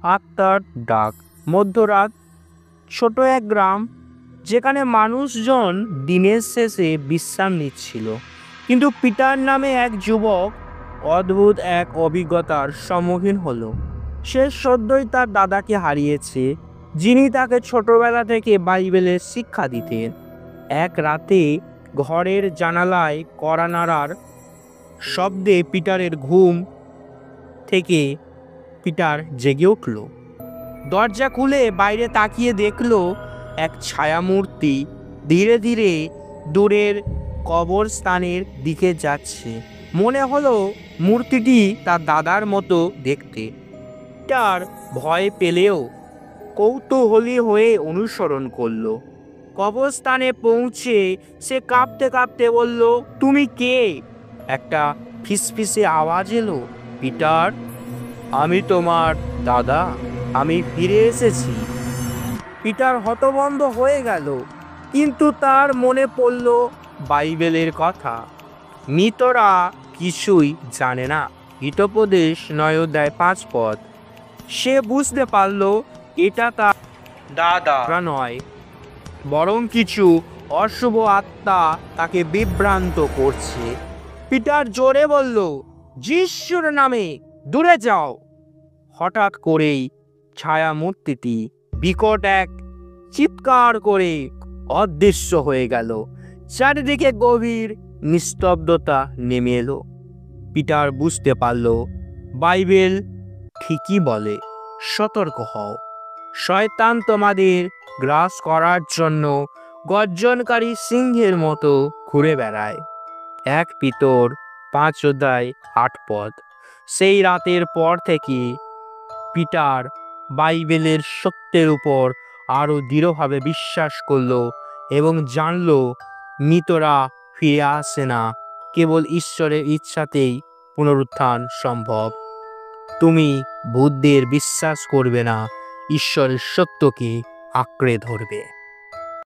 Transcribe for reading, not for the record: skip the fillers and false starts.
আত্মার ডাক। মধ্যরাত, ছোট এক গ্রাম যেখানে মানুষজন দিনের শেষে বিশ্রাম নিচ্ছিল, কিন্তু পিটার নামে এক যুবক অদ্ভুত এক অভিজ্ঞতার সম্মুখীন হলো। সে সদ্যই তার দাদাকে হারিয়েছে, যিনি তাকে ছোটবেলা থেকে বাইবেলের শিক্ষা দিতেন। এক রাতে ঘরের জানালায় কড়া নাড়ার শব্দে পিটারের ঘুম থেকে পিটার জেগে উঠল। দরজা খুলে বাইরে তাকিয়ে দেখল এক ছায়ামূর্তি ধীরে ধীরে দূরের কবরস্থানের দিকে যাচ্ছে। মনে হলো মূর্তিটি তার দাদার মতো দেখতে। পিটার ভয় পেলেও কৌতূহলী হয়ে অনুসরণ করলো। কবরস্থানে পৌঁছে সে কাঁপতে কাঁপতে বলল, তুমি কে? একটা ফিসফিসে আওয়াজ এলো, পিটার, আমি তোমার দাদা, আমি ফিরে এসেছি। পিটার হতভম্ব হয়ে গেল, কিন্তু তার মনে পড়ল বাইবেলের কথা, মৃতরা কিছুই জানে না, হিতোপদেশ 9 অধ্যায় 5 পদ। সে বুঝতে পারল এটা তার দাদা নয়, বরং কিছু অশুভ আত্মা তাকে বিভ্রান্ত করছে। পিটার জোরে বলল, যিশুর নামে দূরে যাও। হঠাৎ করেই ছায়ামূর্তিটি বিকট এক চিৎকার করে অদৃশ্য হয়ে গেল। চারিদিকে গভীর নিস্তব্ধতা নেমে এলো। পিটার বুঝতে পারল বাইবেল ঠিকই বলে, সতর্ক হও, শয়তান তোমাদের গ্রাস করার জন্য গর্জনকারী সিংহের মতো ঘুরে বেড়ায়। 1 পিতর 5 অধ্যায় 8 পদ। সেই রাতের পর থেকে পিটার বাইবেলের সত্যের উপর আরো দৃঢ়ভাবে বিশ্বাস করল এবং জানল মৃতরা ফিরে আসে না, কেবল ঈশ্বরের ইচ্ছাতেই পুনরুত্থান সম্ভব। তুমি ভূতদের বিশ্বাস করবে না, ঈশ্বরের সত্যকে আঁকড়ে ধরবে।